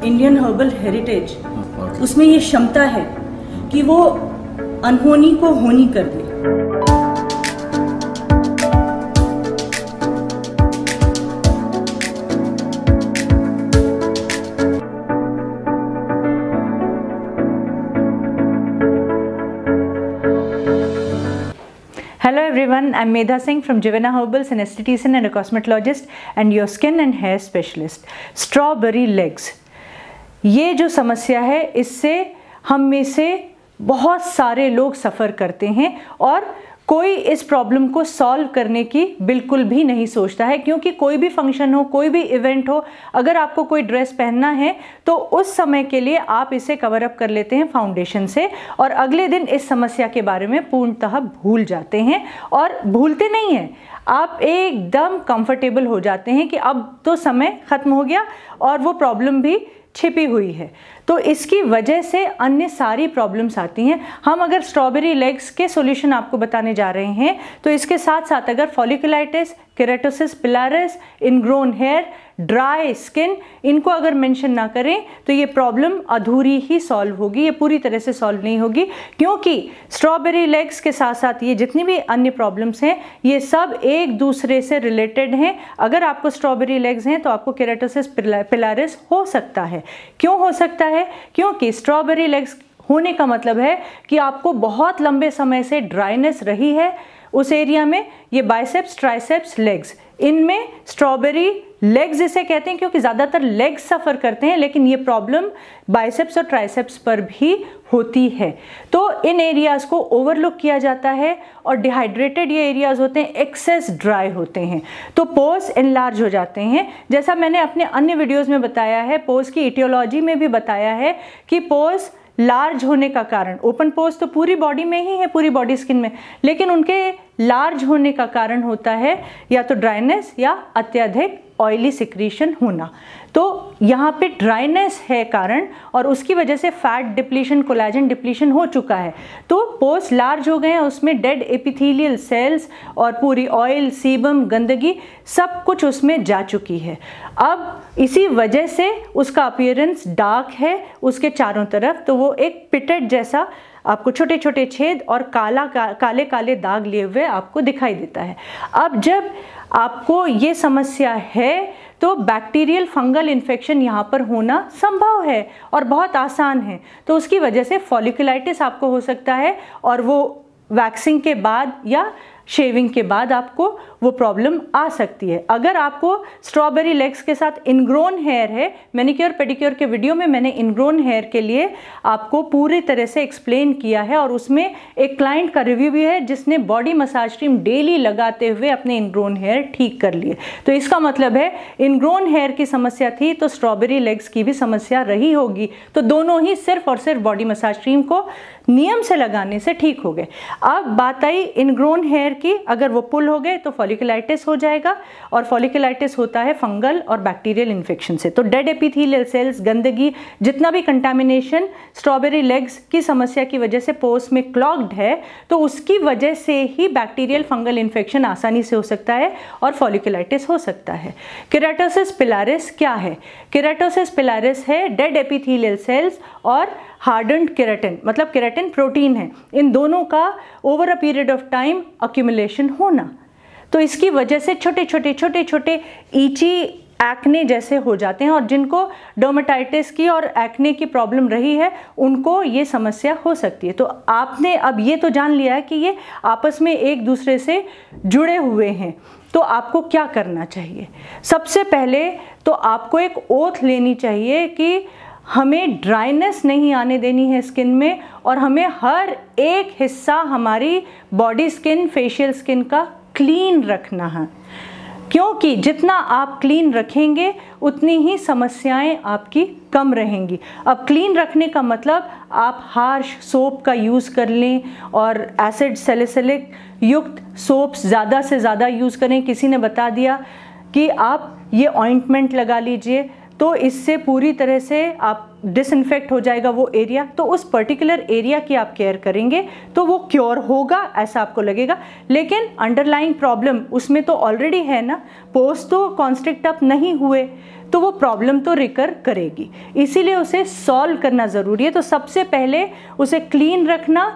Indian herbal heritage, उसमें ये क्षमता है कि वो अनहोनी को होनी कर दे। Hello everyone, I'm Medha Singh from Jivana Herbals, an esthetician and a cosmetologist and your skin and hair specialist. Strawberry legs, ये जो समस्या है इससे हम में से बहुत सारे लोग सफ़र करते हैं और कोई इस प्रॉब्लम को सॉल्व करने की बिल्कुल भी नहीं सोचता है, क्योंकि कोई भी फंक्शन हो, कोई भी इवेंट हो, अगर आपको कोई ड्रेस पहनना है तो उस समय के लिए आप इसे कवर अप कर लेते हैं फाउंडेशन से और अगले दिन इस समस्या के बारे में पूर्णतः भूल जाते हैं। और भूलते नहीं हैं, आप एकदम कंफर्टेबल हो जाते हैं कि अब तो समय ख़त्म हो गया और वो प्रॉब्लम भी छिपी हुई है। तो इसकी वजह से अन्य सारी प्रॉब्लम्स आती हैं। हम अगर स्ट्रॉबेरी लेग्स के सॉल्यूशन आपको बताने जा रहे हैं तो इसके साथ साथ अगर folliculitis, keratosis pilaris, ingrown hair, dry skin, इनको अगर मेंशन ना करें तो ये प्रॉब्लम अधूरी ही सॉल्व होगी, ये पूरी तरह से सॉल्व नहीं होगी, क्योंकि स्ट्रॉबेरी लेग्स के साथ साथ ये जितनी भी अन्य प्रॉब्लम्स हैं ये सब एक दूसरे से रिलेटेड हैं। अगर आपको स्ट्रॉबेरी लेग्स हैं तो आपको केराटोसिस पिलारिस हो सकता है। क्यों हो सकता है? क्योंकि स्ट्रॉबेरी लेग्स होने का मतलब है कि आपको बहुत लंबे समय से ड्राइनेस रही है उस एरिया में। ये बाइसेप्स, ट्राइसेप्स, लेग्स, इनमें स्ट्रॉबेरी लेग्स इसे कहते हैं क्योंकि ज़्यादातर लेग्स सफ़र करते हैं, लेकिन ये प्रॉब्लम बाइसेप्स और ट्राइसेप्स पर भी होती है। तो इन एरियाज़ को ओवरलुक किया जाता है और डिहाइड्रेटेड ये एरियाज़ होते हैं, एक्सेस ड्राई होते हैं, तो पोर्स एनलार्ज हो जाते हैं। जैसा मैंने अपने अन्य वीडियोज़ में बताया है, पोर्स की इटियोलॉजी में भी बताया है कि पोर्स लार्ज होने का कारण, ओपन पोर्स तो पूरी बॉडी में ही है, पूरी बॉडी स्किन में, लेकिन उनके लार्ज होने का कारण होता है या तो ड्राइनेस या अत्यधिक ऑयली सिक्रीशन होना। तो यहाँ पे ड्राइनेस है कारण और उसकी वजह से फैट डिप्लीशन, कोलेजन डिप्लीशन हो चुका है, तो पोर्स लार्ज हो गए हैं, उसमें डेड एपिथेलियल सेल्स और पूरी ऑयल, सीबम, गंदगी सब कुछ उसमें जा चुकी है। अब इसी वजह से उसका अपीयरेंस डार्क है उसके चारों तरफ, तो वो एक पिटेड जैसा आपको छोटे छोटे छेद और काले काले दाग लिए हुए आपको दिखाई देता है। अब जब आपको ये समस्या है तो बैक्टीरियल फंगल इन्फेक्शन यहाँ पर होना संभव है और बहुत आसान है, तो उसकी वजह से फॉलिकुलाइटिस आपको हो सकता है और वो वैक्सिंग के बाद या शेविंग के बाद आपको वो प्रॉब्लम आ सकती है। अगर आपको स्ट्रॉबेरी लेग्स के साथ इनग्रोन हेयर है, मैनिक्योर पेडिक्योर के वीडियो में मैंने इनग्रोन हेयर के लिए आपको पूरी तरह से एक्सप्लेन किया है और उसमें एक क्लाइंट का रिव्यू भी है जिसने बॉडी मसाज क्रीम डेली लगाते हुए अपने इनग्रोन हेयर ठीक कर लिए। तो इसका मतलब है इनग्रोन हेयर की समस्या थी तो स्ट्रॉबेरी लेग्स की भी समस्या रही होगी, तो दोनों ही सिर्फ और सिर्फ बॉडी मसाज क्रीम को नियम से लगाने से ठीक हो गए। अब बात आई इनग्रोन हेयर की, अगर वो पुल हो गए तो फॉलिकुलाइटिस हो जाएगा और फॉलिकुलाइटिस होता है फंगल और बैक्टीरियल इन्फेक्शन से। तो डेड एपिथेलियल सेल्स, गंदगी, जितना भी कंटामिनेशन स्ट्रॉबेरी लेग्स की समस्या की वजह से पोर्स में क्लॉग्ड है, तो उसकी वजह से ही बैक्टीरियल फंगल इन्फेक्शन आसानी से हो सकता है और फॉलिकुलाइटिस हो सकता है। केराटोसिस पिलारिस क्या है? केराटोसिस पिलारिस है डेड एपिथेलियल सेल्स और हार्डन्ड केराटिन, मतलब केराटिन प्रोटीन है, इन दोनों का over a period of time accumulation होना। तो इसकी वजह से छोटे छोटे ईची एक्ने जैसे हो जाते हैं और जिनको डर्मेटाइटिस की और एक्ने की प्रॉब्लम रही है उनको ये समस्या हो सकती है। तो आपने अब ये तो जान लिया है कि ये आपस में एक दूसरे से जुड़े हुए हैं, तो आपको क्या करना चाहिए? सबसे पहले तो आपको एक ओथ लेनी चाहिए कि हमें ड्राइनेस नहीं आने देनी है स्किन में और हमें हर एक हिस्सा हमारी बॉडी स्किन, फेशियल स्किन का क्लीन रखना है, क्योंकि जितना आप क्लीन रखेंगे उतनी ही समस्याएं आपकी कम रहेंगी। अब क्लीन रखने का मतलब आप हार्श सोप का यूज़ कर लें और एसिड सैलिसिलिक युक्त सोप्स ज़्यादा से ज़्यादा यूज़ करें। किसी ने बता दिया कि आप ये ऑइंटमेंट लगा लीजिए तो इससे पूरी तरह से आप डिसइंफेक्ट हो जाएगा वो एरिया, तो उस पर्टिकुलर एरिया की आप केयर करेंगे तो वो क्योर होगा ऐसा आपको लगेगा। लेकिन अंडरलाइंग प्रॉब्लम उसमें तो ऑलरेडी है ना, पोर्स तो कॉन्स्ट्रिक्ट अप नहीं हुए, तो वो प्रॉब्लम तो रिकर करेगी, इसीलिए उसे सॉल्व करना ज़रूरी है। तो सबसे पहले उसे क्लीन रखना,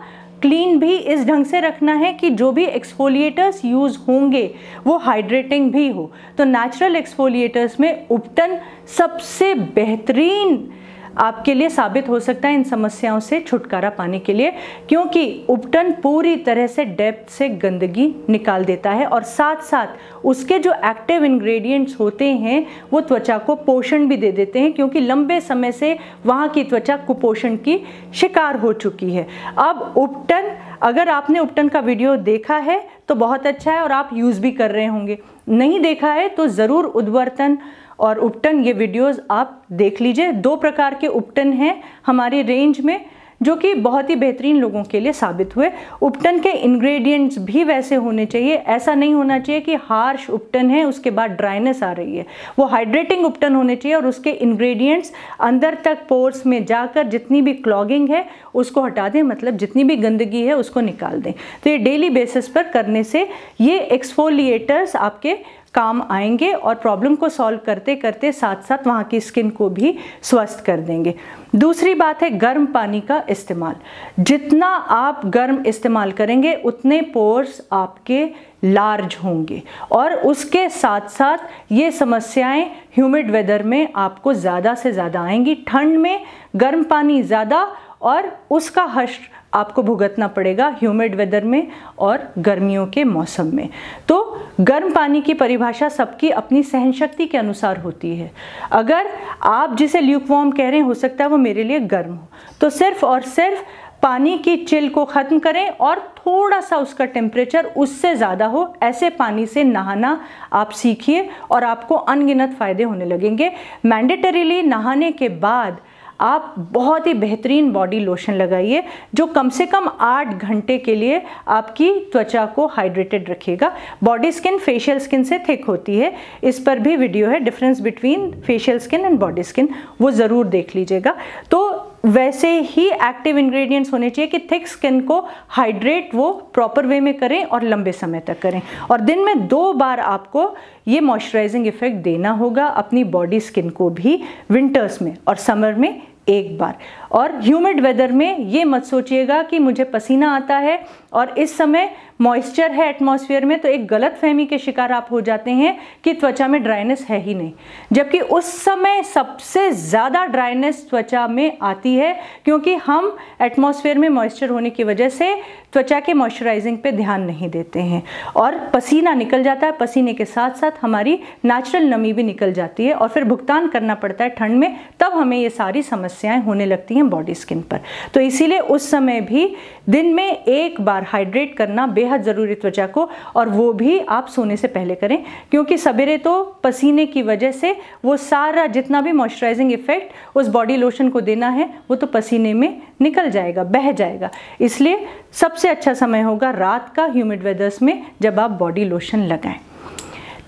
क्लीन भी इस ढंग से रखना है कि जो भी एक्सफोलिएटर्स यूज़ होंगे वो हाइड्रेटिंग भी हो। तो नेचुरल एक्सफोलिएटर्स में उपटन सबसे बेहतरीन आपके लिए साबित हो सकता है इन समस्याओं से छुटकारा पाने के लिए, क्योंकि उपटन पूरी तरह से डेप्थ से गंदगी निकाल देता है और साथ साथ उसके जो एक्टिव इंग्रेडिएंट्स होते हैं वो त्वचा को पोषण भी दे देते हैं, क्योंकि लंबे समय से वहाँ की त्वचा कुपोषण की शिकार हो चुकी है। अब उपटन, अगर आपने उपटन का वीडियो देखा है तो बहुत अच्छा है और आप यूज़ भी कर रहे होंगे, नहीं देखा है तो ज़रूर उद्वर्तन और उपटन ये वीडियोस आप देख लीजिए। 2 प्रकार के उपटन हैं हमारी रेंज में जो कि बहुत ही बेहतरीन लोगों के लिए साबित हुए। उपटन के इंग्रेडिएंट्स भी वैसे होने चाहिए, ऐसा नहीं होना चाहिए कि हार्श उपटन है उसके बाद ड्राइनेस आ रही है। वो हाइड्रेटिंग उपटन होने चाहिए और उसके इंग्रेडिएंट्स अंदर तक पोर्स में जाकर जितनी भी क्लॉगिंग है उसको हटा दें, मतलब जितनी भी गंदगी है उसको निकाल दें। तो ये डेली बेसिस पर करने से ये एक्सफोलिएटर्स आपके काम आएंगे और प्रॉब्लम को सॉल्व करते करते साथ साथ वहाँ की स्किन को भी स्वस्थ कर देंगे। दूसरी बात है गर्म पानी का इस्तेमाल। जितना आप गर्म इस्तेमाल करेंगे उतने पोर्स आपके लार्ज होंगे और उसके साथ साथ ये समस्याएं ह्यूमिड वेदर में आपको ज़्यादा से ज़्यादा आएंगी। ठंड में गर्म पानी ज़्यादा और उसका हश्र आपको भुगतना पड़ेगा ह्यूमिड वेदर में और गर्मियों के मौसम में। तो गर्म पानी की परिभाषा सबकी अपनी सहन शक्ति के अनुसार होती है। अगर आप जिसे ल्यूकवार्म कह रहे हैं हो सकता है वो मेरे लिए गर्म हो, तो सिर्फ और सिर्फ पानी की चिल को ख़त्म करें और थोड़ा सा उसका टेम्परेचर उससे ज़्यादा हो, ऐसे पानी से नहाना आप सीखिए और आपको अनगिनत फ़ायदे होने लगेंगे। मैंडेटरीली नहाने के बाद आप बहुत ही बेहतरीन बॉडी लोशन लगाइए जो कम से कम 8 घंटे के लिए आपकी त्वचा को हाइड्रेटेड रखेगा। बॉडी स्किन फेशियल स्किन से थिक होती है, इस पर भी वीडियो है, difference between facial skin and body skin, वो ज़रूर देख लीजिएगा। तो वैसे ही एक्टिव इंग्रेडिएंट्स होने चाहिए कि थिक स्किन को हाइड्रेट वो प्रॉपर वे में करें और लंबे समय तक करें। और दिन में 2 बार आपको ये मॉइस्चराइजिंग इफेक्ट देना होगा अपनी बॉडी स्किन को भी, विंटर्स में और समर में 1 बार। और ह्यूमिड वेदर में ये मत सोचिएगा कि मुझे पसीना आता है और इस समय मॉइस्चर है एटमॉस्फेयर में, तो एक गलत फहमी के शिकार आप हो जाते हैं कि त्वचा में ड्राइनेस है ही नहीं, जबकि उस समय सबसे ज़्यादा ड्राइनेस त्वचा में आती है, क्योंकि हम एटमॉस्फेयर में मॉइस्चर होने की वजह से त्वचा के मॉइस्चराइजिंग पे ध्यान नहीं देते हैं और पसीना निकल जाता है, पसीने के साथ साथ हमारी नेचुरल नमी भी निकल जाती है और फिर भुगतान करना पड़ता है ठंड में, तब हमें ये सारी समस्याएं होने लगती हैं बॉडी स्किन पर। तो इसीलिए उस समय भी दिन में 1 बार हाइड्रेट करना बेहद ज़रूरी त्वचा को, और वो भी आप सोने से पहले करें, क्योंकि सवेरे तो पसीने की वजह से वो सारा जितना भी मॉइस्चराइजिंग इफेक्ट उस बॉडी लोशन को देना है वो तो पसीने में निकल जाएगा, बह जाएगा। इसलिए सबसे अच्छा समय होगा रात का ह्यूमिड वेदर्स में जब आप बॉडी लोशन लगाएं।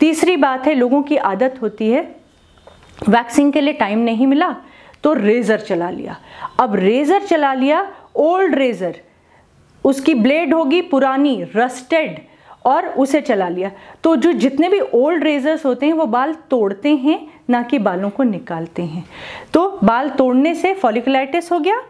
तीसरी बात है, लोगों की आदत होती है वैक्सिंग के लिए टाइम नहीं मिला तो रेज़र चला लिया। अब रेज़र चला लिया, ओल्ड रेज़र, उसकी ब्लेड होगी पुरानी रस्टेड और उसे चला लिया, तो जो जितने भी ओल्ड रेजर्स होते हैं वो बाल तोड़ते हैं, ना कि बालों को निकालते हैं। तो बाल तोड़ने से फॉलिकुलाइटिस हो गया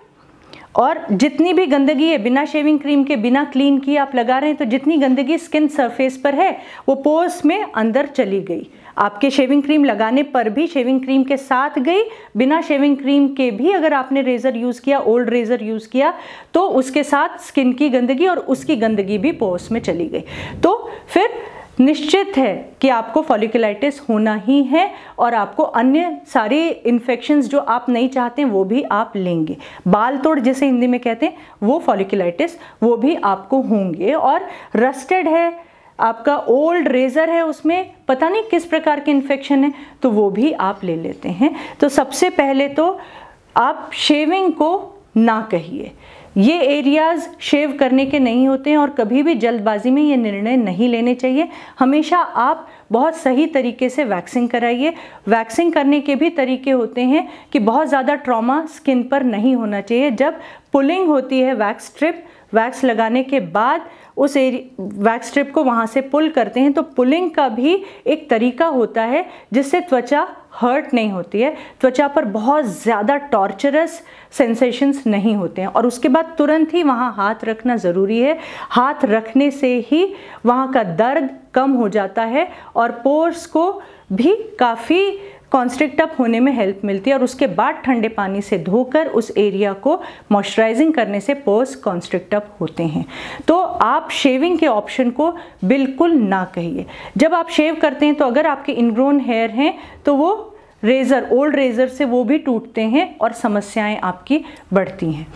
और जितनी भी गंदगी है बिना शेविंग क्रीम के, बिना क्लीन किए आप लगा रहे हैं, तो जितनी गंदगी स्किन सरफेस पर है वो पोर्स में अंदर चली गई। आपके शेविंग क्रीम लगाने पर भी शेविंग क्रीम के साथ गई, बिना शेविंग क्रीम के भी अगर आपने रेज़र यूज़ किया, ओल्ड रेज़र यूज़ किया, तो उसके साथ स्किन की गंदगी और उसकी गंदगी भी पोर्स में चली गई। तो फिर निश्चित है कि आपको फॉलिकुलाइटिस होना ही है और आपको अन्य सारे इन्फेक्शंस जो आप नहीं चाहते हैं वो भी आप लेंगे। बाल तोड़ जिसे हिंदी में कहते हैं वो फॉलिकुलाइटिस, वो भी आपको होंगे। और रस्टेड है, आपका ओल्ड रेज़र है, उसमें पता नहीं किस प्रकार के इन्फेक्शन है, तो वो भी आप ले लेते हैं। तो सबसे पहले तो आप शेविंग को ना कहिए, ये एरियाज़ शेव करने के नहीं होते हैं और कभी भी जल्दबाजी में ये निर्णय नहीं लेने चाहिए। हमेशा आप बहुत सही तरीके से वैक्सिंग कराइए। वैक्सिंग करने के भी तरीके होते हैं कि बहुत ज़्यादा ट्रॉमा स्किन पर नहीं होना चाहिए। जब पुलिंग होती है वैक्स स्ट्रिप, वैक्स लगाने के बाद उस वैक्स स्ट्रिप को वहाँ से पुल करते हैं, तो पुलिंग का भी एक तरीका होता है जिससे त्वचा हर्ट नहीं होती है, त्वचा पर बहुत ज़्यादा टॉर्चरस सेंसेशंस नहीं होते हैं। और उसके बाद तुरंत ही वहाँ हाथ रखना ज़रूरी है। हाथ रखने से ही वहाँ का दर्द कम हो जाता है और पोर्स को भी काफ़ी कॉन्स्ट्रिक्ट अप होने में हेल्प मिलती है। और उसके बाद ठंडे पानी से धोकर उस एरिया को मॉइस्चराइजिंग करने से पोर्स कॉन्स्ट्रिक्ट अप होते हैं। तो आप शेविंग के ऑप्शन को बिल्कुल ना कहिए। जब आप शेव करते हैं तो अगर आपके इनग्रोन हेयर हैं तो वो रेज़र, ओल्ड रेज़र से वो भी टूटते हैं और समस्याएं आपकी बढ़ती हैं।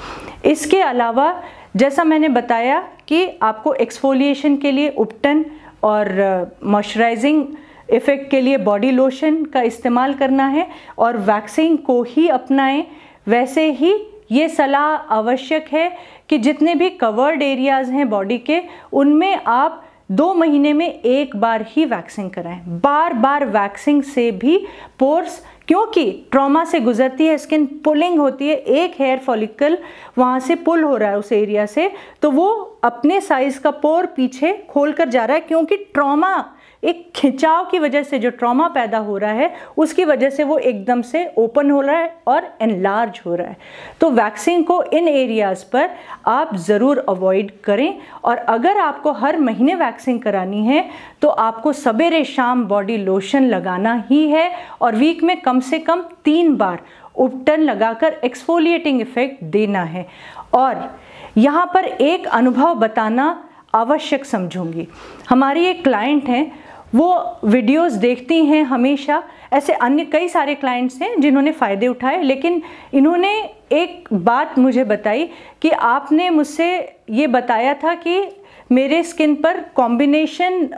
इसके अलावा जैसा मैंने बताया कि आपको एक्सफोलिएशन के लिए उपटन और मॉइस्चराइजिंग इफ़ेक्ट के लिए बॉडी लोशन का इस्तेमाल करना है और वैक्सिंग को ही अपनाएं। वैसे ही ये सलाह आवश्यक है कि जितने भी कवर्ड एरियाज़ हैं बॉडी के, उनमें आप 2 महीने में एक बार ही वैक्सिंग कराएं। बार बार वैक्सिंग से भी पोर्स, क्योंकि ट्रॉमा से गुजरती है स्किन, पुलिंग होती है, एक हेयर फॉलिकल वहाँ से पुल हो रहा है उस एरिया से, तो वो अपने साइज़ का पोर पीछे खोल कर जा रहा है, क्योंकि ट्रॉमा, एक खिंचाव की वजह से जो ट्रॉमा पैदा हो रहा है उसकी वजह से वो एकदम से ओपन हो रहा है और एनलार्ज हो रहा है। तो वैक्सिंग को इन एरियाज़ पर आप ज़रूर अवॉइड करें। और अगर आपको हर महीने वैक्सिंग करानी है तो आपको सवेरे शाम बॉडी लोशन लगाना ही है और वीक में कम से कम 3 बार उपटन लगाकर एक्सफोलिएटिंग इफेक्ट देना है। और यहाँ पर एक अनुभव बताना आवश्यक समझूंगी। हमारी एक क्लाइंट हैं, वो वीडियोस देखती हैं हमेशा। ऐसे अन्य कई सारे क्लाइंट्स हैं जिन्होंने फ़ायदे उठाए, लेकिन इन्होंने एक बात मुझे बताई कि आपने मुझसे ये बताया था कि मेरे स्किन पर कॉम्बिनेशन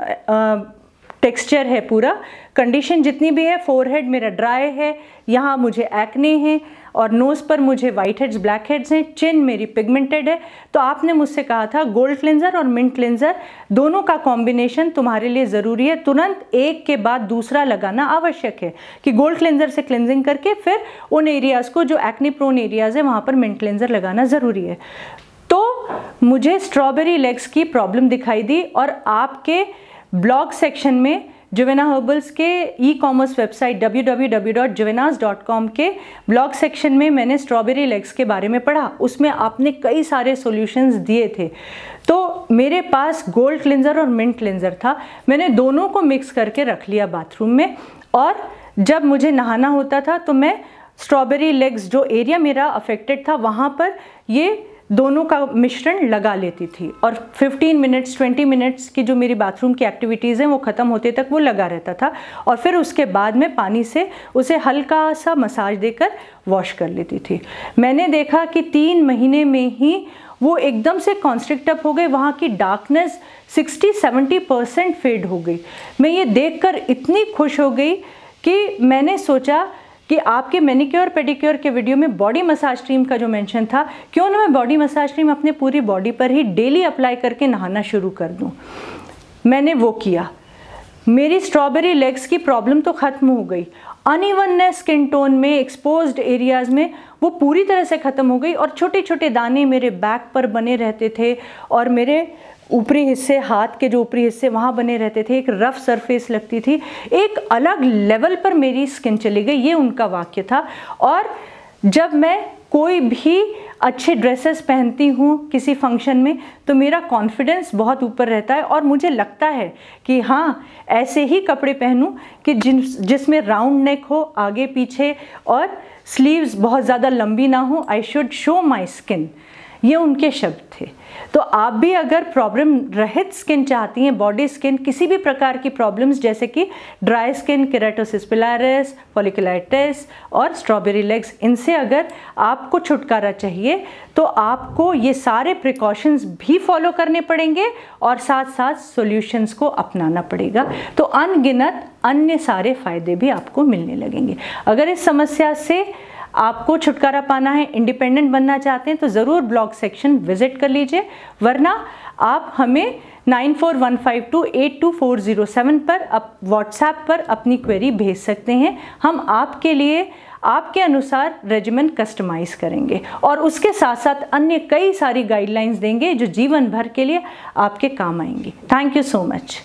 टेक्सचर है, पूरा कंडीशन जितनी भी है, फोरहेड मेरा ड्राई है, यहाँ मुझे एक्ने है और नोज़ पर मुझे वाइट हेड्स, ब्लैक हेड्स हैं, चिन मेरी पिगमेंटेड है। तो आपने मुझसे कहा था गोल्ड क्लेंजर और मिंट क्लेंजर दोनों का कॉम्बिनेशन तुम्हारे लिए ज़रूरी है, तुरंत एक के बाद दूसरा लगाना आवश्यक है। कि गोल्ड क्लेंजर से क्लेंजिंग करके फिर उन एरियाज़ को जो एक्ने प्रोन एरियाज़ है वहाँ पर मिंट क्लेंजर लगाना ज़रूरी है। तो मुझे स्ट्रॉबेरी लेग्स की प्रॉब्लम दिखाई दी और आपके ब्लॉग सेक्शन में जुवेना हर्बल्स के ई-कॉमर्स वेबसाइट www.juvenas.com के ब्लॉग सेक्शन में मैंने स्ट्रॉबेरी लेग्स के बारे में पढ़ा। उसमें आपने कई सारे सॉल्यूशंस दिए थे। तो मेरे पास गोल्ड क्लेंजर और मिंट क्लेंजर था, मैंने दोनों को मिक्स करके रख लिया बाथरूम में। और जब मुझे नहाना होता था तो मैं स्ट्रॉबेरी लेग्स, जो एरिया मेरा अफेक्टेड था, वहाँ पर ये दोनों का मिश्रण लगा लेती थी और 15 मिनट्स 20 मिनट्स की जो मेरी बाथरूम की एक्टिविटीज़ हैं वो ख़त्म होते तक वो लगा रहता था। और फिर उसके बाद में पानी से उसे हल्का सा मसाज देकर वॉश कर लेती थी। मैंने देखा कि 3 महीने में ही वो एकदम से कॉन्स्ट्रिक्ट अप हो गए, वहाँ की डार्कनेस 60-70% फेड हो गई। मैं ये देखकर इतनी खुश हो गई कि मैंने सोचा कि आपके मैनिक्योर पेडिक्योर के वीडियो में बॉडी मसाज क्रीम का जो मेंशन था, क्यों ना मैं बॉडी मसाज क्रीम अपने पूरी बॉडी पर ही डेली अप्लाई करके नहाना शुरू कर दूं। मैंने वो किया, मेरी स्ट्रॉबेरी लेग्स की प्रॉब्लम तो ख़त्म हो गई। अनइवननेस स्किन टोन में, एक्सपोज्ड एरियाज़ में वो पूरी तरह से ख़त्म हो गई और छोटे छोटे दाने मेरे बैक पर बने रहते थे और मेरे ऊपरी हिस्से, हाथ के जो ऊपरी हिस्से वहाँ बने रहते थे, एक रफ सरफेस लगती थी। एक अलग लेवल पर मेरी स्किन चली गई, ये उनका वाक्य था। और जब मैं कोई भी अच्छे ड्रेसेस पहनती हूँ किसी फंक्शन में तो मेरा कॉन्फिडेंस बहुत ऊपर रहता है और मुझे लगता है कि हाँ, ऐसे ही कपड़े पहनूँ कि जिसमें राउंड नेक हो आगे पीछे और स्लीव्स बहुत ज़्यादा लंबी ना हो। I should show my skin, ये उनके शब्द थे। तो आप भी अगर प्रॉब्लम रहित स्किन चाहती हैं, बॉडी स्किन, किसी भी प्रकार की प्रॉब्लम्स जैसे कि ड्राई स्किन, केराटोसिस पिलारिस, फॉलिकुलाइटिस और स्ट्रॉबेरी लेग्स, इनसे अगर आपको छुटकारा चाहिए तो आपको ये सारे प्रिकॉशंस भी फॉलो करने पड़ेंगे और साथ साथ सॉल्यूशंस को अपनाना पड़ेगा। तो अनगिनत अन्य सारे फ़ायदे भी आपको मिलने लगेंगे। अगर इस समस्या से आपको छुटकारा पाना है, इंडिपेंडेंट बनना चाहते हैं तो ज़रूर ब्लॉग सेक्शन विजिट कर लीजिए, वरना आप हमें 9415282407 पर व्हाट्सएप पर अपनी क्वेरी भेज सकते हैं। हम आपके लिए आपके अनुसार रेजिमेन कस्टमाइज करेंगे और उसके साथ साथ अन्य कई सारी गाइडलाइंस देंगे जो जीवन भर के लिए आपके काम आएंगी। Thank you so much.